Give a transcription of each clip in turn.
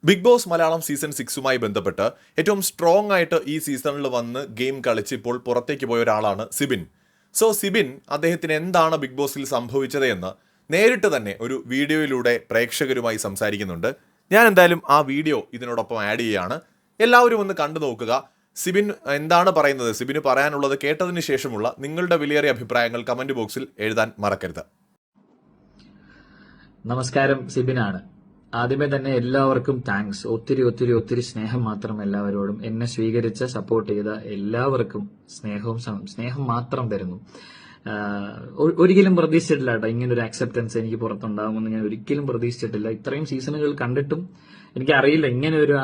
Big boss Malayalam season 6മായി ബന്ധപ്പെട്ട് ഏറ്റവും strong ആയിട്ട് ഈ സീസണിൽ വന്ന് ഗെയിം കളിച്ച് ഇപ്പോൾ പുറത്തേക്ക് പോയ ഒരാളാണ് സിബിൻ. സിബിൻ അദ്ദേഹത്തിന് എന്താണ് ബിഗ് ബോസിൽ സംഭവിച്ചത് എന്ന് നേരിട്ട് തന്നെ ഒരു വീഡിയോയിലൂടെ പ്രേക്ഷകരുമായി സംസാരിക്കുന്നുണ്ട്. ഞാൻ എന്തായാലും ആ വീഡിയോ ഇതിനോടൊപ്പം ആഡ് ചെയ്യുകയാണ്. എല്ലാവരും ഒന്ന് കണ്ടു നോക്കുക. സിബിൻ എന്താണ് പറയുന്നത്, സിബിന് പറയാനുള്ളത് കേട്ടതിന് ശേഷമുള്ള നിങ്ങളുടെ വിലയേറിയ അഭിപ്രായങ്ങൾ കമന്റ് ബോക്സിൽ എഴുതാൻ മറക്കരുത്. നമസ്കാരം, സിബിനാണ്. ആദ്യമേ തന്നെ എല്ലാവർക്കും താങ്ക്സ്. ഒത്തിരി ഒത്തിരി ഒത്തിരി സ്നേഹം മാത്രം എല്ലാവരോടും. എന്നെ സ്വീകരിച്ച് സപ്പോർട്ട് ചെയ്ത എല്ലാവർക്കും സ്നേഹം മാത്രം തരുന്നു. ഒരിക്കലും പ്രതീക്ഷിച്ചിട്ടില്ല കേട്ടോ, ഇങ്ങനൊരു ആക്സെപ്റ്റൻസ് എനിക്ക് പുറത്തുണ്ടാകുമെന്ന് ഞാൻ ഒരിക്കലും പ്രതീക്ഷിച്ചിട്ടില്ല. ഇത്രയും സീസണുകൾ കണ്ടിട്ടും എനിക്കറിയില്ല ഇങ്ങനെ ഒരു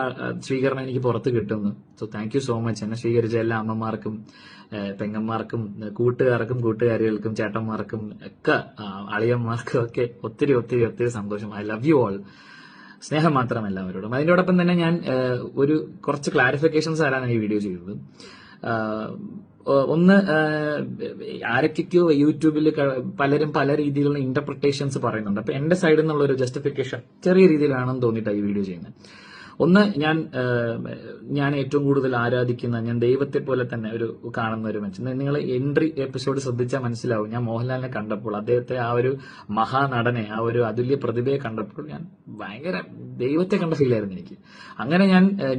സ്വീകരണം എനിക്ക് പുറത്ത് കിട്ടുമെന്ന്. So thank you so much. എന്നെ സ്വീകരിച്ച എല്ലാ അമ്മമാർക്കും, പെങ്ങന്മാർക്കും, കൂട്ടുകാർക്കും, കൂട്ടുകാരികൾക്കും, ചേട്ടന്മാർക്കും ഒക്കെ, അളിയന്മാർക്കും ഒക്കെ ഒത്തിരി ഒത്തിരി ഒത്തിരി സന്തോഷം. I love you all. സ്നേഹം മാത്രം എല്ലാവരോടും. അതിനോടൊപ്പം തന്നെ ഞാൻ കുറച്ച് ക്ലാരിഫിക്കേഷൻസ് തരാനാണ് ഈ വീഡിയോ ചെയ്തത്. ഒന്ന്, ആരൊക്കെയോ യൂട്യൂബിൽ പലരും പല രീതിയിലുള്ള ഇന്റർപ്രിട്ടേഷൻസ് പറയുന്നുണ്ട്. അപ്പൊ എന്റെ സൈഡിൽ നിന്നുള്ള ഒരു ജസ്റ്റിഫിക്കേഷൻ ചെറിയ രീതിയിലാണെന്ന് തോന്നിയിട്ടാണ് ഈ വീഡിയോ ചെയ്യുന്നത്. ഒന്ന്, ഞാൻ ഏറ്റവും കൂടുതൽ ആരാധിക്കുന്ന, ഞാൻ ദൈവത്തെ പോലെ തന്നെ കാണുന്ന ഒരു മനുഷ്യൻ. നിങ്ങൾ എൻട്രി എപ്പിസോഡ് ശ്രദ്ധിച്ചാൽ മനസ്സിലാവും. ഞാൻ മോഹൻലാലിനെ കണ്ടപ്പോൾ, അദ്ദേഹത്തെ ആ ഒരു മഹാനടനെ, ആ ഒരു അതുല്യ പ്രതിഭയെ കണ്ടപ്പോൾ ഞാൻ ഭയങ്കര ദൈവത്തെ കണ്ട ഫീലായിരുന്നു എനിക്ക്. അങ്ങനെ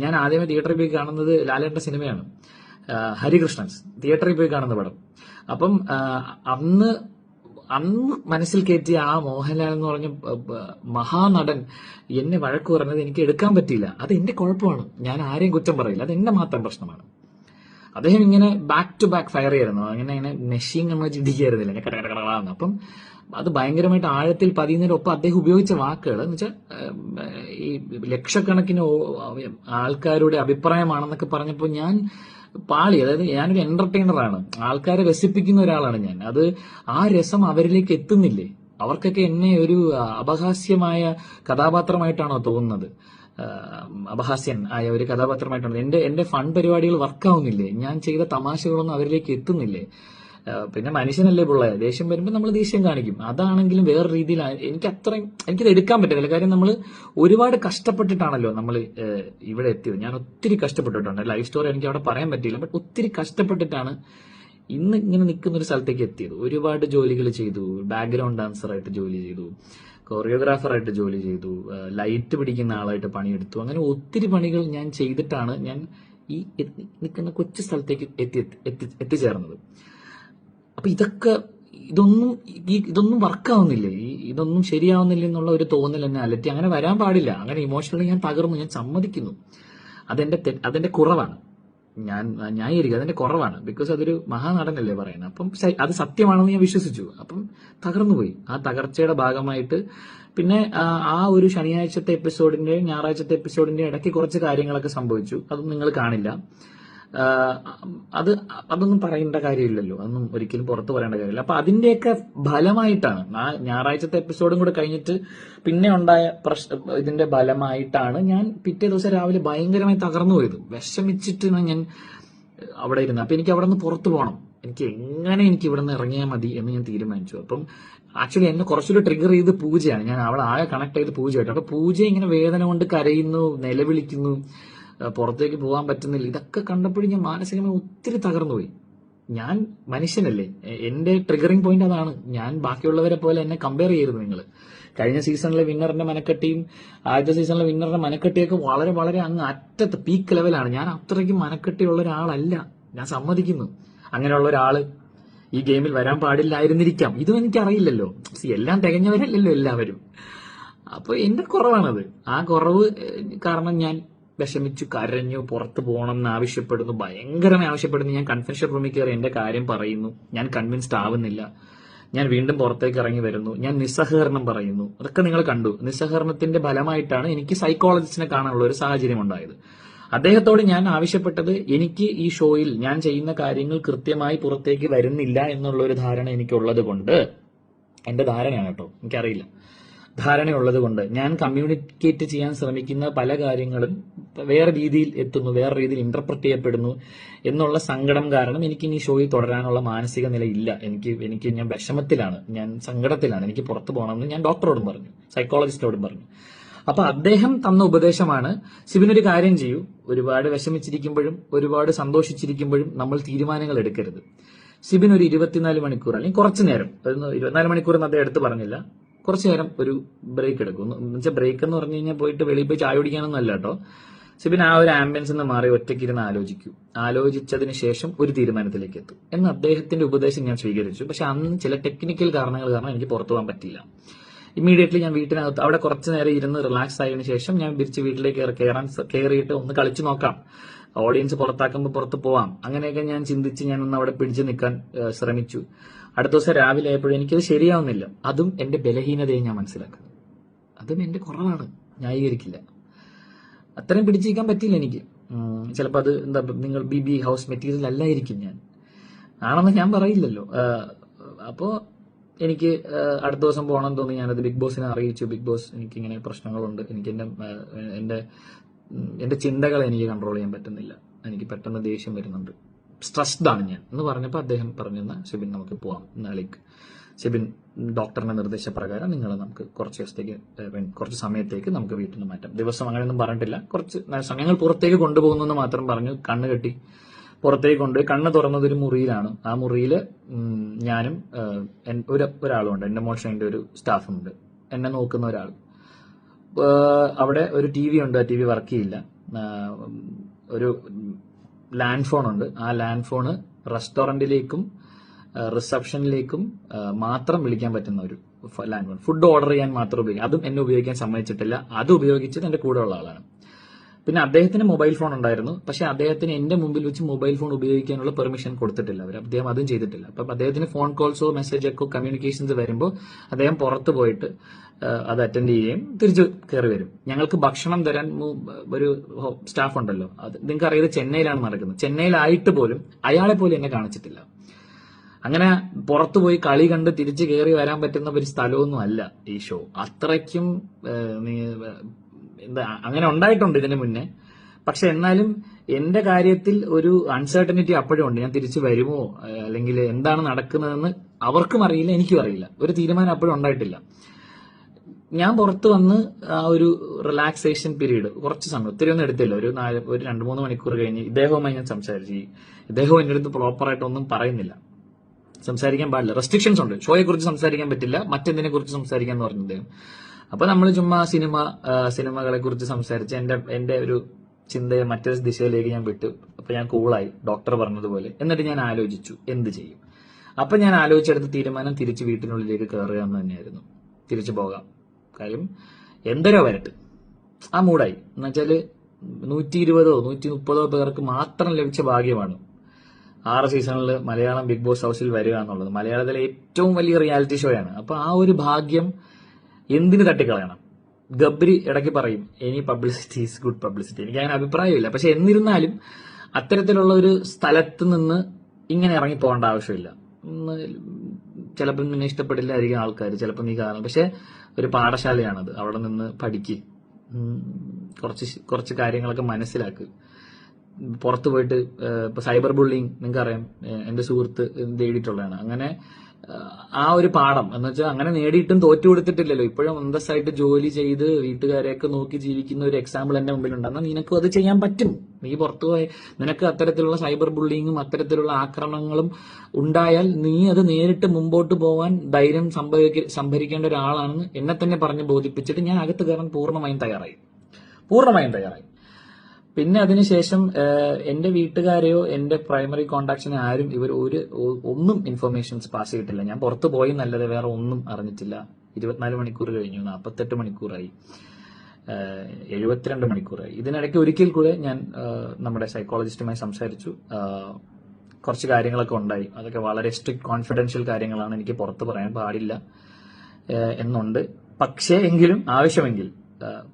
ഞാൻ ആദ്യമേ തിയേറ്ററിൽ പോയി കാണുന്നത് ലാലേട്ടന്റെ സിനിമയാണ്, ഹരികൃഷ്ണൻസ്. തിയേറ്ററിൽ പോയി കാണുന്ന പടം. അപ്പം അന്ന് മനസ്സിൽ കയറ്റിയ ആ മോഹൻലാൽ എന്ന് പറഞ്ഞ മഹാനടൻ എന്നെ വഴക്ക് പറഞ്ഞത് എനിക്ക് എടുക്കാൻ പറ്റിയില്ല. അത് എന്റെ കുഴപ്പമാണ്. ഞാൻ ആരെയും കുറ്റം പറയില്ല. അത് എന്റെ മാത്രം പ്രശ്നമാണ്. അദ്ദേഹം ഇങ്ങനെ ബാക്ക് ടു ബാക്ക് ഫയർ ചെയ്യായിരുന്നു. അങ്ങനെ മെഷീൻ നമ്മൾ ചിന്തിക്കായിരുന്നില്ല, ഞാൻ കടകടകളാന്ന്. അപ്പം അത് ഭയങ്കരമായിട്ട് ആഴത്തിൽ പതിയുന്നതിനൊപ്പം അദ്ദേഹം ഉപയോഗിച്ച വാക്കുകൾ എന്ന് വെച്ചാൽ ഈ ലക്ഷക്കണക്കിന് ആൾക്കാരുടെ അഭിപ്രായമാണെന്നൊക്കെ പറഞ്ഞപ്പോൾ ഞാൻ പാളി. അതായത് ഞാനൊരു എന്റർടൈനറാണ്, ആൾക്കാരെ രസിപ്പിക്കുന്ന ഒരാളാണ് ഞാൻ. അത് ആ രസം അവരിലേക്ക് എത്തുന്നില്ലേ? അവർക്കൊക്കെ എന്നെ ഒരു അപഹാസ്യമായ കഥാപാത്രമായിട്ടാണോ തോന്നുന്നത്? അപഹാസ്യൻ ആയ ഒരു കഥാപാത്രമായിട്ടാണ്. എന്റെ ഫൺ പരിപാടികൾ വർക്കാവുന്നില്ലേ? ഞാൻ ചെയ്ത തമാശകളൊന്നും അവരിലേക്ക് എത്തുന്നില്ലേ? പിന്നെ മനുഷ്യനല്ലേ പിള്ളേ, ദേഷ്യം വരുമ്പോൾ നമ്മൾ ദേഷ്യം കാണിക്കും. അതാണെങ്കിലും വേറെ രീതിയിൽ എനിക്കത് എടുക്കാൻ പറ്റില്ല. കാര്യം നമ്മൾ ഒരുപാട് കഷ്ടപ്പെട്ടിട്ടാണല്ലോ നമ്മൾ ഇവിടെ എത്തിയത്. ഞാൻ ഒത്തിരി കഷ്ടപ്പെട്ടിട്ടുണ്ട്. ലൈഫ് സ്റ്റോറി എനിക്ക് അവിടെ പറയാൻ പറ്റിയില്ല, ബട്ട് ഒത്തിരി കഷ്ടപ്പെട്ടിട്ടാണ് ഇന്ന് ഇങ്ങനെ നിൽക്കുന്ന ഒരു സ്ഥലത്തേക്ക് എത്തിയത്. ഒരുപാട് ജോലികൾ ചെയ്തു. ബാക്ക്ഗ്രൗണ്ട് ഡാൻസറായിട്ട് ജോലി ചെയ്തു, കൊറിയോഗ്രാഫറായിട്ട് ജോലി ചെയ്തു, ലൈറ്റ് പിടിക്കുന്ന ആളായിട്ട് പണിയെടുത്തു. അങ്ങനെ ഒത്തിരി പണികൾ ഞാൻ ചെയ്തിട്ടാണ് ഞാൻ ഈ നിൽക്കുന്ന കൊച്ചു സ്ഥലത്തേക്ക് എത്തിച്ചേർന്നത്. അപ്പൊ ഇതൊന്നും വർക്കാവുന്നില്ലേ? ഇതൊന്നും ശരിയാവുന്നില്ല എന്നുള്ള ഒരു തോന്നൽ എന്നെ അലറ്റി. അങ്ങനെ വരാൻ പാടില്ല. അങ്ങനെ ഇമോഷണലി ഞാൻ തകർന്നു. ഞാൻ സമ്മതിക്കുന്നു. അതെന്റെ കുറവാണ്. ഞാൻ ന്യായീകരിക്കുക, അതെന്റെ കുറവാണ്. ബിക്കോസ് അതൊരു മഹാനടനല്ലേ പറയുന്നത്. അപ്പം അത് സത്യമാണെന്ന് ഞാൻ വിശ്വസിച്ചു. അപ്പം തകർന്നുപോയി. ആ തകർച്ചയുടെ ഭാഗമായിട്ട് പിന്നെ ആ ഒരു ശനിയാഴ്ചത്തെ എപ്പിസോഡിന്റെ, ഞായറാഴ്ചത്തെ എപ്പിസോഡിന്റെ ഇടയ്ക്ക് കുറച്ച് കാര്യങ്ങളൊക്കെ സംഭവിച്ചു. അതൊന്നും നിങ്ങൾ കാണില്ല. അതൊന്നും പറയേണ്ട കാര്യമില്ലല്ലോ, അതൊന്നും ഒരിക്കലും പുറത്തു പറയേണ്ട കാര്യമില്ല. അപ്പൊ അതിന്റെയൊക്കെ ഫലമായിട്ടാണ് ഞായറാഴ്ചത്തെ എപ്പിസോഡും കൂടെ കഴിഞ്ഞിട്ട് പിന്നെ ഉണ്ടായ ഇതിന്റെ ഫലമായിട്ടാണ് ഞാൻ പിറ്റേ ദിവസം രാവിലെ ഭയങ്കരമായി തകർന്നു പോയത്. വിഷമിച്ചിട്ട് ഞാൻ അവിടെ ഇരുന്ന്. അപ്പൊ എനിക്ക് അവിടെ നിന്ന് പുറത്തു പോകണം. എനിക്ക് ഇവിടെ നിന്ന് ഇറങ്ങിയാൽ മതി എന്ന് ഞാൻ തീരുമാനിച്ചു. അപ്പം ആക്ച്വലി എന്നെ കുറച്ചുകൂടി ട്രിഗർ ചെയ്ത് പൂജയാണ്. ഞാൻ അവളെ ആകെ കണക്ട് ചെയ്ത് പൂജയായിട്ട്. അപ്പൊ പൂജ ഇങ്ങനെ വേദന കൊണ്ട് കരയുന്നു, നിലവിളിക്കുന്നു, പുറത്തേക്ക് പോകാൻ പറ്റുന്നില്ല. ഇതൊക്കെ കണ്ടപ്പോഴും ഞാൻ മാനസികമായി ഒത്തിരി തകർന്നുപോയി. ഞാൻ മനുഷ്യനല്ലേ, എന്റെ ട്രിഗറിംഗ് പോയിന്റ് അതാണ്. ഞാൻ ബാക്കിയുള്ളവരെ പോലെ എന്നെ കമ്പയർ ചെയ്യരുത് നിങ്ങൾ. കഴിഞ്ഞ സീസണിലെ വിന്നറിന്റെ മനക്കെട്ടിയും ആദ്യത്തെ സീസണിലെ വിന്നറിന്റെ മനക്കെട്ടിയൊക്കെ വളരെ വളരെ അങ്ങ് അറ്റത്ത് പീക്ക് ലെവലാണ്. ഞാൻ അത്രയ്ക്കും മനക്കെട്ടിയുള്ള ഒരാളല്ല, ഞാൻ സമ്മതിക്കുന്നു. അങ്ങനെയുള്ള ഒരാള് ഈ ഗെയിമിൽ വരാൻ പാടില്ലായിരുന്നിരിക്കാം. ഇതും എനിക്കറിയില്ലല്ലോ. എല്ലാം തികഞ്ഞവരല്ലല്ലോ എല്ലാവരും. അപ്പൊ എന്റെ കുറവാണത്. ആ കുറവ് കാരണം ഞാൻ വിഷമിച്ചു, കരഞ്ഞു, പുറത്തു പോകണം എന്ന് ആവശ്യപ്പെടുന്നു, ഭയങ്കരമായി ആവശ്യപ്പെടുന്നു. ഞാൻ കൺവെൻഷൻ റൂമിൽ കയറി എന്റെ കാര്യം പറയുന്നു. ഞാൻ കൺവിൻസ്ഡ് ആവുന്നില്ല. ഞാൻ വീണ്ടും പുറത്തേക്ക് ഇറങ്ങി വരുന്നു. ഞാൻ നിസ്സഹകരണം പറയുന്നു. അതൊക്കെ നിങ്ങൾ കണ്ടു. നിസ്സഹകരണത്തിന്റെ ഫലമായിട്ടാണ് എനിക്ക് സൈക്കോളജിസ്റ്റിനെ കാണാനുള്ള ഒരു സാഹചര്യം ഉണ്ടായത്. അദ്ദേഹത്തോട് ഞാൻ ആവശ്യപ്പെട്ടത്, എനിക്ക് ഈ ഷോയിൽ ഞാൻ ചെയ്യുന്ന കാര്യങ്ങൾ കൃത്യമായി പുറത്തേക്ക് വരുന്നില്ല എന്നുള്ള ഒരു ധാരണ എനിക്കുള്ളത് കൊണ്ട്, എന്റെ ധാരണയാണ് കേട്ടോ, എനിക്കറിയില്ല, ധാരണയുള്ളത് കൊണ്ട് ഞാൻ കമ്മ്യൂണിക്കേറ്റ് ചെയ്യാൻ ശ്രമിക്കുന്ന പല കാര്യങ്ങളും വേറെ രീതിയിൽ എത്തുന്നു, വേറെ രീതിയിൽ ഇന്റർപ്രറ്റ് ചെയ്യപ്പെടുന്നു എന്നുള്ള സങ്കടം കാരണം എനിക്ക് ഇനി ഷോയിൽ തുടരാനുള്ള മാനസിക നില ഇല്ല. ഞാൻ വിഷമത്തിലാണ്, ഞാൻ സങ്കടത്തിലാണ്, എനിക്ക് പുറത്തു പോകണമെന്ന് ഞാൻ ഡോക്ടറോടും പറഞ്ഞു, സൈക്കോളജിസ്റ്റിനോടും പറഞ്ഞു. അപ്പൊ അദ്ദേഹം തന്ന ഉപദേശമാണ്, സിബിൻ ഒരു കാര്യം ചെയ്യൂ, ഒരുപാട് വിഷമിച്ചിരിക്കുമ്പോഴും ഒരുപാട് സന്തോഷിച്ചിരിക്കുമ്പോഴും നമ്മൾ തീരുമാനങ്ങൾ എടുക്കരുത്. സിബിൻ ഒരു 24 മണിക്കൂർ അല്ലെങ്കിൽ കുറച്ചു നേരം, 24 മണിക്കൂർ എന്ന് അദ്ദേഹം എടുത്ത് പറഞ്ഞില്ല, കുറച്ചു നേരം ഒരു ബ്രേക്ക് എടുക്കും. എന്നുവെച്ചാൽ ബ്രേക്ക് എന്ന് പറഞ്ഞു കഴിഞ്ഞാൽ പോയിട്ട് വെളിയിൽ പോയി ചായ കുടിക്കാനൊന്നും അല്ല കേട്ടോ. സിബിൻ ആ ഒരു ആംബിയൻസ് നിന്ന് മാറി ഒറ്റയ്ക്കിരുന്ന് ആലോചിക്കൂ. ആലോചിച്ചതിന് ശേഷം ഒരു തീരുമാനത്തിലേക്ക് എത്തും എന്ന് അദ്ദേഹത്തിന്റെ ഉപദേശം ഞാൻ സ്വീകരിച്ചു. പക്ഷെ അന്ന് ചില ടെക്നിക്കൽ കാരണങ്ങൾ കാരണം എനിക്ക് പുറത്തു പോകാൻ പറ്റിയില്ല. ഇമ്മീഡിയറ്റ്ലി ഞാൻ വീട്ടിനകത്ത് അവിടെ കുറച്ചു നേരം ഇരുന്ന് റിലാക്സ് ആയതിനു ശേഷം ഞാൻ തിരിച്ച് വീട്ടിലേക്ക് കയറിയിട്ട് ഒന്ന് കളിച്ചു നോക്കാം, ഓഡിയൻസ് പുറത്താക്കുമ്പോൾ പുറത്ത് പോവാം, അങ്ങനെയൊക്കെ ഞാൻ ചിന്തിച്ച് ഞാൻ ഒന്ന് അവിടെ പിടിച്ചു നിൽക്കാൻ ശ്രമിച്ചു. അടുത്ത ദിവസം രാവിലെ ആയപ്പോഴും എനിക്കത് ശരിയാവുന്നില്ല. അതും എന്റെ ബലഹീനതയെ ഞാൻ മനസ്സിലാക്കുന്നു. അതും എന്റെ കുറവാണ്, ന്യായീകരിക്കില്ല. അത്രയും പിടിച്ചിരിക്കാൻ പറ്റിയില്ല എനിക്ക്. ചിലപ്പോൾ അത് എന്താ, നിങ്ങൾ ബി ഹൗസ് മെറ്റീരിയൽ അല്ലായിരിക്കും ഞാൻ, ആണെന്ന് ഞാൻ പറയില്ലല്ലോ. അപ്പോൾ എനിക്ക് അടുത്ത ദിവസം പോകണം തോന്നി. ഞാനത് ബിഗ് ബോസിനെ അറിയിച്ചു. ബിഗ് ബോസ്, എനിക്കിങ്ങനെ പ്രശ്നങ്ങളുണ്ട്, എനിക്ക് എന്റെ ചിന്തകളെ എനിക്ക് കൺട്രോൾ ചെയ്യാൻ പറ്റുന്നില്ല, എനിക്ക് പെട്ടെന്ന് ദേഷ്യം വരുന്നുണ്ട്, സ്ട്രെസ്ഡ് ആണ് ഞാൻ എന്ന് പറഞ്ഞപ്പോൾ അദ്ദേഹം പറഞ്ഞു, സിബിൻ നമുക്ക് പോവാം നാളേക്ക്. സിബിൻ ഡോക്ടറിന്റെ നിർദ്ദേശപ്രകാരം നമുക്ക് കുറച്ച് സമയത്തേക്ക് നമുക്ക് വീട്ടിൽ നിന്ന് മാറ്റാം. ദിവസം അങ്ങനെയൊന്നും പറഞ്ഞിട്ടില്ല, കുറച്ച് സമയങ്ങൾ പുറത്തേക്ക് കൊണ്ടുപോകുന്നു എന്ന് മാത്രം പറഞ്ഞു. കണ്ണ് കെട്ടി പുറത്തേക്ക് കൊണ്ടുപോയി. കണ്ണ് തുറന്നത് ഒരു മുറിയിലാണ്. ആ മുറിയിൽ ഞാനും ഒരാളുണ്ട്, എന്റെ മോശം ഒരു സ്റ്റാഫുണ്ട്, എന്നെ നോക്കുന്ന ഒരാൾ. അവിടെ ഒരു TV ഉണ്ട്, ആ TV വർക്ക് ചെയ്യില്ല. ഒരു ലാൻഡ് ഫോൺ ഉണ്ട്. ആ ലാൻഡ് ഫോണ് റെസ്റ്റോറന്റിലേക്കും റിസപ്ഷനിലേക്കും മാത്രം വിളിക്കാൻ പറ്റുന്ന ഒരു ലാൻഡ് ഫോൺ. ഫുഡ് ഓർഡർ ചെയ്യാൻ മാത്രം ഉപയോഗിക്കാം. അതും എന്നെ ഉപയോഗിക്കാൻ സമ്മതിച്ചിട്ടില്ല. അത് ഉപയോഗിച്ചത് എന്റെ കൂടെ ഉള്ള ആളാണ്. പിന്നെ അദ്ദേഹത്തിന് മൊബൈൽ ഫോൺ ഉണ്ടായിരുന്നു. പക്ഷെ അദ്ദേഹത്തിന് എന്റെ മുമ്പിൽ വെച്ച് മൊബൈൽ ഫോൺ ഉപയോഗിക്കാനുള്ള പെർമിഷൻ കൊടുത്തിട്ടില്ല അവർ. അദ്ദേഹം അതും ചെയ്തിട്ടില്ല. അപ്പം അദ്ദേഹത്തിന് ഫോൺ കോൾസോ മെസ്സേജൊക്കെ കമ്മ്യൂണിക്കേഷൻസ് വരുമ്പോൾ അദ്ദേഹം പുറത്ത് പോയിട്ട് അത് അറ്റൻഡ് ചെയ്യുകയും തിരിച്ചു കയറി വരും. ഞങ്ങൾക്ക് ഭക്ഷണം തരാൻ ഒരു സ്റ്റാഫ് ഉണ്ടല്ലോ, അത് നിങ്ങൾക്ക് അറിയാതെ ചെന്നൈയിലാണ് നടക്കുന്നത്. ചെന്നൈയിലായിട്ട് പോലും അയാളെ പോലും എന്നെ കാണിച്ചിട്ടില്ല. അങ്ങനെ പുറത്തുപോയി കളി കണ്ട് തിരിച്ചു കയറി വരാൻ പറ്റുന്ന ഒരു സ്ഥലമൊന്നും അല്ല ഈ ഷോ. അത്രയ്ക്കും എന്താ, അങ്ങനെ ഉണ്ടായിട്ടുണ്ട് ഇതിന് മുന്നേ. പക്ഷെ എന്നാലും എന്റെ കാര്യത്തിൽ ഒരു അൺസർട്ടനിറ്റി അപ്പോഴും ഉണ്ട്. ഞാൻ തിരിച്ചു വരുമോ, അല്ലെങ്കിൽ എന്താണ് നടക്കുന്നതെന്ന് അവർക്കും അറിയില്ല, എനിക്കും അറിയില്ല. ഒരു തീരുമാനം അപ്പോഴും ഉണ്ടായിട്ടില്ല. ഞാൻ പുറത്ത് വന്ന് ആ ഒരു റിലാക്സേഷൻ പീരീഡ് കുറച്ച് സമയം, ഒത്തിരി ഒന്നും എടുത്തില്ല, ഒരു 2-3 മണിക്കൂർ കഴിഞ്ഞ് ഇദ്ദേഹവുമായി ഞാൻ സംസാരിച്ചു. ഇദ്ദേഹവും എന്റെ അടുത്ത് പ്രോപ്പറായിട്ടൊന്നും പറയുന്നില്ല, സംസാരിക്കാൻ പാടില്ല, റെസ്ട്രിക്ഷൻസ് ഉണ്ട്, ഷോയെ കുറിച്ച് സംസാരിക്കാൻ പറ്റില്ല, മറ്റെന്തിനെ കുറിച്ച് സംസാരിക്കാന്ന് പറഞ്ഞു അദ്ദേഹം. അപ്പൊ നമ്മൾ ചുമ്മാ സിനിമകളെ കുറിച്ച് സംസാരിച്ച് എന്റെ ഒരു ചിന്തയെ മറ്റൊരു ദിശയിലേക്ക് ഞാൻ വിട്ടു. അപ്പൊ ഞാൻ കൂളായി, ഡോക്ടർ പറഞ്ഞതുപോലെ. എന്നിട്ട് ഞാൻ ആലോചിച്ചു എന്ത് ചെയ്യും. അപ്പൊ ഞാൻ ആലോചിച്ചെടുത്ത തീരുമാനം തിരിച്ച് വീട്ടിനുള്ളിലേക്ക് കയറുക എന്ന് തന്നെയായിരുന്നു. തിരിച്ചു പോകാം, കാര്യം എന്തരോ വരട്ടെ, ആ മൂടായി. എന്നുവെച്ചാല് 120 130 പേർക്ക് മാത്രം ലഭിച്ച ഭാഗ്യമാണ് 6 സീസണിൽ മലയാളം ബിഗ് ബോസ് ഹൗസിൽ വരിക എന്നുള്ളത്. മലയാളത്തിലെ ഏറ്റവും വലിയ റിയാലിറ്റി ഷോയാണ്. അപ്പൊ ആ ഒരു ഭാഗ്യം എന്തിനു തട്ടിക്കളയണം? ഗബ്രി ഇടയ്ക്ക് പറയും any publicity is good publicity. എനിക്ക് അങ്ങനെ അഭിപ്രായമില്ല. പക്ഷെ എന്നിരുന്നാലും അത്തരത്തിലുള്ള ഒരു സ്ഥലത്ത് നിന്ന് ഇങ്ങനെ ഇറങ്ങി പോകേണ്ട ആവശ്യമില്ല. ചിലപ്പോൾ നിന്നെ ഇഷ്ടപ്പെടില്ലായിരിക്കും ആൾക്കാർ, ചിലപ്പോൾ നീ കാരണം. പക്ഷെ ഒരു പാഠശാലയാണത്, അവിടെ നിന്ന് പഠിക്ക്, കുറച്ച് കാര്യങ്ങളൊക്കെ മനസ്സിലാക്ക്. പുറത്തു പോയിട്ട് ഇപ്പൊ സൈബർ ബുള്ളിങ് നിങ്ങൾക്കറിയാം, എന്റെ സുഹൃത്ത് നേടിയിട്ടുള്ളതാണ്. അങ്ങനെ ആ ഒരു പാഠം എന്ന് വെച്ചാൽ അങ്ങനെ നേടിയിട്ടും തോറ്റു കൊടുത്തിട്ടില്ലല്ലോ. ഇപ്പോഴും അന്തസ്സായിട്ട് ജോലി ചെയ്ത് വീട്ടുകാരെയൊക്കെ നോക്കി ജീവിക്കുന്ന ഒരു എക്സാമ്പിൾ എന്റെ മുമ്പിലുണ്ട്. എന്നാൽ നിനക്കും അത് ചെയ്യാൻ പറ്റും. നീ പുറത്തുപോയി നിനക്ക് അത്തരത്തിലുള്ള സൈബർ ബുള്ളിങ്ങും അത്തരത്തിലുള്ള ആക്രമണങ്ങളും ഉണ്ടായാൽ നീ അത് നേരിട്ട് മുമ്പോട്ട് പോകാൻ ധൈര്യം സംഭരിക്കേണ്ട ഒരാളാണെന്ന് എന്നെ തന്നെ പറഞ്ഞ് ബോധിപ്പിച്ചിട്ട് ഞാൻ അകത്ത് കയറാൻ പൂർണ്ണമായും തയ്യാറായി. പിന്നെ അതിനുശേഷം എന്റെ വീട്ടുകാരെയോ എന്റെ പ്രൈമറി കോണ്ടാക്ട്സിനെ ആരും ഒന്നും ഇൻഫർമേഷൻസ് പാസ് ചെയ്തിട്ടില്ല. ഞാൻ പുറത്തു പോയി നല്ലത് വേറെ ഒന്നും അറിഞ്ഞിട്ടില്ല. 24 മണിക്കൂർ കഴിഞ്ഞു, 48 മണിക്കൂറായി, 72 മണിക്കൂറായി. ഇതിനിടയ്ക്ക് ഒരിക്കൽ കൂടെ ഞാൻ നമ്മുടെ സൈക്കോളജിസ്റ്റുമായി സംസാരിച്ചു. കുറച്ച് കാര്യങ്ങളൊക്കെ ഉണ്ടായി. അതൊക്കെ വളരെ സ്ട്രിക്ട് കോൺഫിഡൻഷ്യൽ കാര്യങ്ങളാണ്, എനിക്ക് പുറത്ത് പറയാൻ പാടില്ല എന്നുണ്ട്. പക്ഷേ എങ്കിലും ആവശ്യമെങ്കിൽ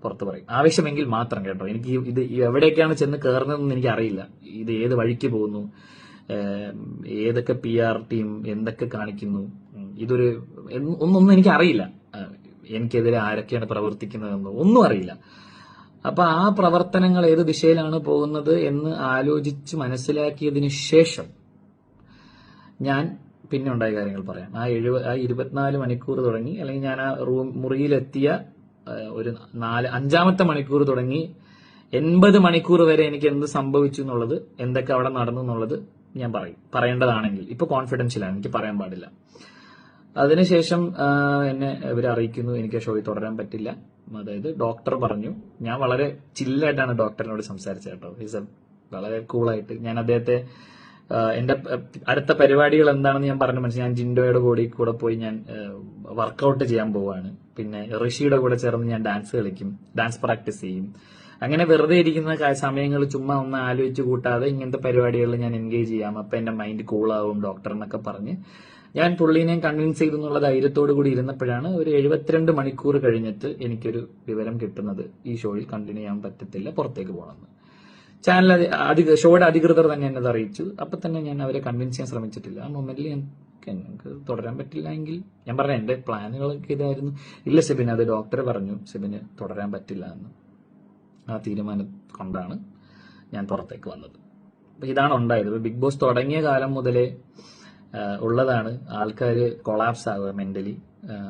പുറത്ത് പറയും, ആവശ്യമെങ്കിൽ മാത്രം കേട്ടോ. എനിക്ക് ഇത് എവിടേക്കാണ് ചെന്ന് കയറുന്നതെന്ന് എനിക്ക് അറിയില്ല. ഇത് ഏത് വഴിക്ക് പോകുന്നു, ഏതൊക്കെ PR ടീം എന്തൊക്കെ കാണിക്കുന്നു, ഒന്നും എനിക്ക് അറിയില്ല. എനിക്കെതിരെ ആരൊക്കെയാണ് പ്രവർത്തിക്കുന്നതെന്നോ ഒന്നും അറിയില്ല. അപ്പൊ ആ പ്രവർത്തനങ്ങൾ ഏത് ദിശയിലാണ് പോകുന്നത് എന്ന് ആലോചിച്ച് മനസ്സിലാക്കിയതിനു ശേഷം ഞാൻ പിന്നെ ഉണ്ടായ കാര്യങ്ങൾ പറയാം. ആ 24 മണിക്കൂർ തുടങ്ങി, അല്ലെങ്കിൽ ഞാൻ ആ മുറിയിലെത്തിയ ഒരു 5-ാമത്തെ മണിക്കൂർ തുടങ്ങി 80 മണിക്കൂർ വരെ എനിക്ക് എന്ത് സംഭവിച്ചു എന്നുള്ളത്, എന്തൊക്കെ അവിടെ നടന്നു എന്നുള്ളത് ഞാൻ പറയേണ്ടതാണെങ്കിൽ. ഇപ്പൊ കോൺഫിഡൻഷ്യലാണ്, എനിക്ക് പറയാൻ പാടില്ല. അതിനുശേഷം എന്നെ ഇവരെ അറിയിക്കുന്നു എനിക്ക് ഷോയിൽ തുടരാൻ പറ്റില്ല. അതായത് ഡോക്ടർ പറഞ്ഞു, ഞാൻ വളരെ ചില്ലായിട്ടാണ് ഡോക്ടറിനോട് സംസാരിച്ചത് കേട്ടോ. വളരെ കൂളായിട്ട് ഞാൻ അദ്ദേഹത്തെ എന്റെ അടുത്ത പരിപാടികൾ എന്താണെന്ന് ഞാൻ പറഞ്ഞു മനസ്സിലായി. ഞാൻ ജിൻഡോയുടെ കൂടെ പോയി ഞാൻ വർക്കൗട്ട് ചെയ്യാൻ പോവാണ്. പിന്നെ ഋഷിയുടെ കൂടെ ചേർന്ന് ഞാൻ ഡാൻസ് കളിക്കും, ഡാൻസ് പ്രാക്ടീസ് ചെയ്യും. അങ്ങനെ വെറുതെ ഇരിക്കുന്ന സമയങ്ങൾ ചുമ്മാ ഒന്ന് ആലോചിച്ച് കൂട്ടാതെ ഇങ്ങനത്തെ പരിപാടികളിൽ ഞാൻ എൻഗേജ് ചെയ്യാം, അപ്പൊ എന്റെ മൈൻഡ് കൂളാവും ഡോക്ടർ എന്നൊക്കെ പറഞ്ഞ് ഞാൻ പുള്ളീനെ കൺവിൻസ് ചെയ്തു എന്നുള്ള ധൈര്യത്തോടു കൂടി ഇരുന്നപ്പോഴാണ് ഒരു 72 മണിക്കൂർ കഴിഞ്ഞിട്ട് എനിക്കൊരു വിവരം കിട്ടുന്നത്, ഈ ഷോയിൽ കണ്ടിന്യൂ ചെയ്യാൻ പറ്റത്തില്ല, പുറത്തേക്ക് പോകണമെന്ന്. ചാനൽ ഷോയുടെ അധികൃതർ തന്നെ എന്നത് അറിയിച്ചു. അപ്പൊ തന്നെ ഞാൻ അവരെ കൺവിൻസ് ചെയ്യാൻ ശ്രമിച്ചിട്ടില്ല. ആ മൊമെന്റിൽ എനിക്ക് തുടരാൻ പറ്റില്ല എങ്കിൽ ഞാൻ പറഞ്ഞ എന്റെ പ്ലാനുകളൊക്കെ ഇതായിരുന്നു. ഇല്ല സിബിൻ, അത് ഡോക്ടർ പറഞ്ഞു സിബിന് തുടരാൻ പറ്റില്ല എന്ന്. ആ തീരുമാനം കൊണ്ടാണ് ഞാൻ പുറത്തേക്ക് വന്നത്. അപ്പൊ ഇതാണ് ഉണ്ടായത്. ബിഗ് ബോസ് തുടങ്ങിയ കാലം മുതലേ ഉള്ളതാണ് ആൾക്കാർ കൊളാപ്സ് ആവുക മെന്റലി.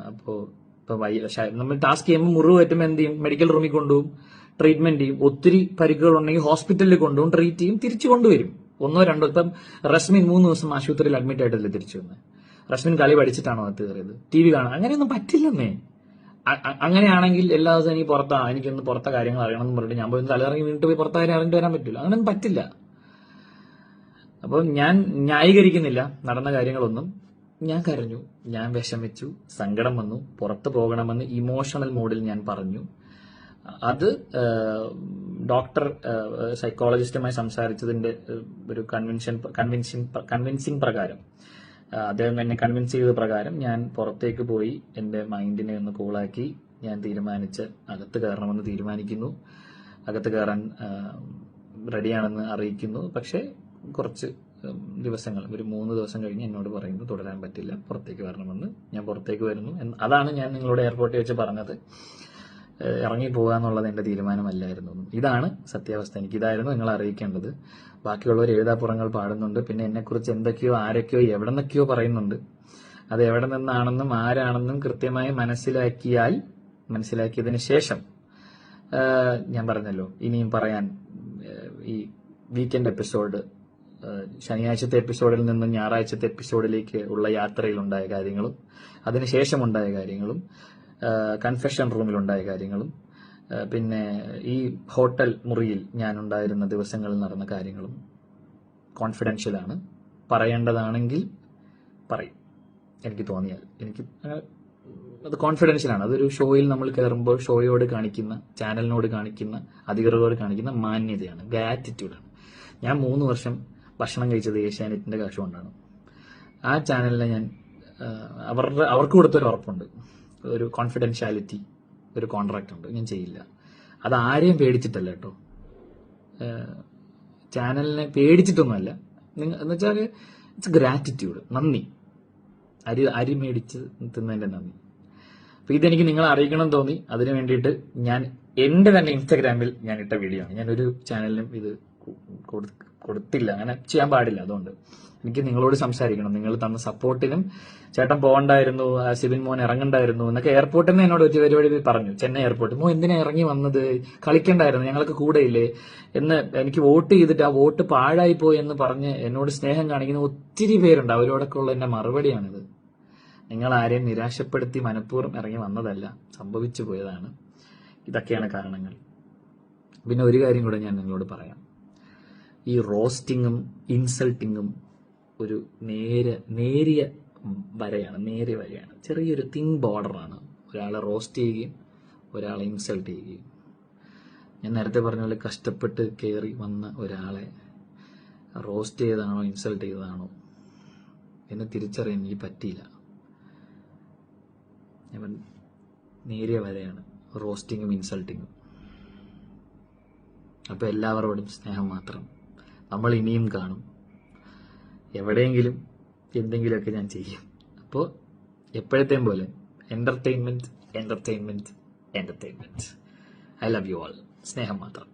അപ്പോ നമ്മൾ ടാസ്ക് ചെയ്യുമ്പോൾ മുറിവ് പറ്റുമ്പോൾ എന്ത് ചെയ്യും, മെഡിക്കൽ റൂമിൽ കൊണ്ടുപോകും, ട്രീറ്റ്മെന്റ് ചെയ്യും. ഒത്തിരി പരിക്കുകൾ ഉണ്ടെങ്കിൽ ഹോസ്പിറ്റലിൽ കൊണ്ടുപോകും, ട്രീറ്റ് ചെയ്യും, തിരിച്ചു കൊണ്ടുവരും. 1-2 ഇപ്പം റസ്മിൻ 3 ദിവസം ആശുപത്രിയിൽ അഡ്മിറ്റ് ആയിട്ടല്ലേ തിരിച്ചു വന്നത്. റസ്മിൻ കളി പഠിച്ചിട്ടാണോ അത് കയറിയത്? TV കാണാൻ അങ്ങനെയൊന്നും പറ്റില്ലെന്നേ. അങ്ങനെയാണെങ്കിൽ എല്ലാ ദിവസവും എനിക്ക് എനിക്കൊന്ന് പുറത്തെ കാര്യങ്ങൾ അറിയണം എന്ന് പറഞ്ഞിട്ട് ഞാൻ പോയി തലയിറങ്ങി വീണിട്ട് പോയി പുറത്തെ കാര്യം അറിഞ്ഞിട്ട് വരാൻ പറ്റില്ല. അങ്ങനെയൊന്നും പറ്റില്ല. അപ്പോൾ ഞാൻ ന്യായീകരിക്കുന്നില്ല നടന്ന കാര്യങ്ങളൊന്നും. ഞാൻ കരഞ്ഞു, ഞാൻ വിഷമിച്ചു, സങ്കടം വന്നു, പുറത്തു പോകണമെന്ന് ഇമോഷണൽ മോഡിൽ ഞാൻ പറഞ്ഞു. അത് ഡോക്ടർ സൈക്കോളജിസ്റ്റുമായി സംസാരിച്ചതിന്റെ ഒരു കൺവിൻസിങ് പ്രകാരം, അദ്ദേഹം എന്നെ കൺവിൻസ് ചെയ്ത പ്രകാരം ഞാൻ പുറത്തേക്ക് പോയി എന്റെ മൈൻഡിനെ ഒന്ന് കൂളാക്കി ഞാൻ തീരുമാനിച്ച് അകത്ത് കയറണമെന്ന് തീരുമാനിക്കുന്നു. അകത്ത് കയറാൻ റെഡിയാണെന്ന് അറിയിക്കുന്നു. പക്ഷേ കുറച്ച് ദിവസങ്ങൾ, ഒരു 3 ദിവസം കഴിഞ്ഞ് എന്നോട് പറയുന്നു തുടരാൻ പറ്റില്ല, പുറത്തേക്ക് വരണമെന്ന്. ഞാൻ പുറത്തേക്ക് വരുന്നു. അതാണ് ഞാൻ നിങ്ങളോട് എയർപോർട്ടിൽ വെച്ച് പറഞ്ഞത്, ഇറങ്ങി പോകാന്നുള്ളത് എന്റെ തീരുമാനമല്ലായിരുന്നു. ഇതാണ് സത്യാവസ്ഥ. എനിക്കിതായിരുന്നു നിങ്ങൾ അറിയിക്കേണ്ടത്. ബാക്കിയുള്ളവർ എഴുതാപ്പുറങ്ങൾ പാടുന്നുണ്ട്, പിന്നെ എന്നെക്കുറിച്ച് എന്തൊക്കെയോ ആരൊക്കെയോ എവിടെ നിന്നൊക്കെയോ പറയുന്നുണ്ട്. അത് എവിടെ നിന്നാണെന്നും ആരാണെന്നും കൃത്യമായി മനസ്സിലാക്കിയതിന് ശേഷം ഞാൻ പറഞ്ഞല്ലോ, ഇനിയും പറയാൻ ഈ വീക്കെൻഡ് എപ്പിസോഡ്, ശനിയാഴ്ചത്തെ എപ്പിസോഡിൽ നിന്നും ഞായറാഴ്ചത്തെ എപ്പിസോഡിലേക്ക് ഉള്ള യാത്രയിലുണ്ടായ കാര്യങ്ങളും അതിനുശേഷമുണ്ടായ കാര്യങ്ങളും കൺഫെഷൻ റൂമിലുണ്ടായ കാര്യങ്ങളും പിന്നെ ഈ ഹോട്ടൽ മുറിയിൽ ഞാനുണ്ടായിരുന്ന ദിവസങ്ങളിൽ നടന്ന കാര്യങ്ങളും കോൺഫിഡൻഷ്യലാണ്. പറയേണ്ടതാണെങ്കിൽ പറയും, എനിക്ക് തോന്നിയാൽ. എനിക്ക് അത് കോൺഫിഡൻഷ്യലാണ്. അതൊരു ഷോയിൽ നമ്മൾ കയറുമ്പോൾ ഷോയോട് കാണിക്കുന്ന, ചാനലിനോട് കാണിക്കുന്ന, അധികൃതരോട് കാണിക്കുന്ന മാന്യതയാണ്, ഗ്രാറ്റിറ്റ്യൂഡാണ്. ഞാൻ 3 വർഷം ഭക്ഷണം കഴിച്ചത് ഏഷ്യാനെറ്റിന്റെ കാശ് കൊണ്ടാണ്. ആ ചാനലിനെ ഞാൻ അവർക്ക് കൊടുത്തൊരു ഉറപ്പുണ്ട്, ഒരു കോൺഫിഡൻഷ്യാലിറ്റി, ഒരു കോൺട്രാക്ട് ഉണ്ട്, ഞാൻ ചെയ്യില്ല. അത് ആരെയും പേടിച്ചിട്ടല്ല കേട്ടോ, ചാനലിനെ പേടിച്ചിട്ടൊന്നുമല്ല. എന്നുവെച്ചാൽ ഇറ്റ്സ് ഗ്രാറ്റിറ്റ്യൂഡ്, നന്ദി. അരി മേടിച്ച് തിന്നതിന്റെ നന്ദി. അപ്പൊ ഇതെനിക്ക് നിങ്ങളെ അറിയിക്കണം തോന്നി. അതിനു വേണ്ടിയിട്ട് ഞാൻ എന്റെ തന്നെ ഇൻസ്റ്റാഗ്രാമിൽ ഞാൻ ഇട്ട വീഡിയോ ആണ്. ഞാനൊരു ചാനലിനും ഇത് കൊടുത്തില്ല, അങ്ങനെ ചെയ്യാൻ പാടില്ല. അതുകൊണ്ട് എനിക്ക് നിങ്ങളോട് സംസാരിക്കണം. നിങ്ങൾ തന്ന സപ്പോർട്ടിനും, ചേട്ടൻ പോകണ്ടായിരുന്നു, സിബിൻ മോൻ ഇറങ്ങണ്ടായിരുന്നു എന്നൊക്കെ എയർപോർട്ടിൽ നിന്ന് എന്നോട് ഒരു പരിപാടി പറഞ്ഞു. ചെന്നൈ എയർപോർട്ട്, എന്തിനാ ഇറങ്ങി വന്നത്, കളിക്കണ്ടായിരുന്നു, ഞങ്ങൾക്ക് കൂടെയില്ലേ എന്ന്. എനിക്ക് വോട്ട് ചെയ്തിട്ട് ആ വോട്ട് പാഴായി പോയി എന്ന് പറഞ്ഞ് എന്നോട് സ്നേഹം കാണിക്കുന്ന ഒത്തിരി പേരുണ്ട്. അവരോടൊക്കെ ഉള്ള എന്റെ മറുപടിയാണിത്. നിങ്ങൾ ആരെയും നിരാശപ്പെടുത്തി മനഃപൂർവ്വം ഇറങ്ങി വന്നതല്ല, സംഭവിച്ചു പോയതാണ്. ഇതൊക്കെയാണ് കാരണങ്ങൾ. പിന്നെ ഒരു കാര്യം കൂടെ ഞാൻ നിങ്ങളോട് പറയാം. ഈ റോസ്റ്റിങ്ങും ഇൻസൾട്ടിങ്ങും ഒരു നേരിയ വരയാണ്, ചെറിയൊരു തിൻ ബോർഡറാണ്. ഒരാളെ റോസ്റ്റ് ചെയ്യുകയും ഒരാളെ ഇൻസൾട്ട് ചെയ്യുകയും. ഞാൻ നേരത്തെ പറഞ്ഞ പോലെ കഷ്ടപ്പെട്ട് കയറി വന്ന ഒരാളെ റോസ്റ്റ് ചെയ്തതാണോ ഇൻസൾട്ട് ചെയ്തതാണോ എന്ന് തിരിച്ചറിയാൻ എനിക്ക് പറ്റിയില്ല. നേരിയ വരയാണ് റോസ്റ്റിങ്ങും ഇൻസൾട്ടിങ്ങും. അപ്പോൾ എല്ലാവരോടും സ്നേഹം മാത്രം. നമ്മൾ ഇനിയും കാണും, എവിടെയെങ്കിലും എന്തെങ്കിലുമൊക്കെ ഞാൻ ചെയ്യും. അപ്പോൾ എപ്പോഴത്തെയും പോലെ entertainment. I love you all. സ്നേഹം മാത്രം.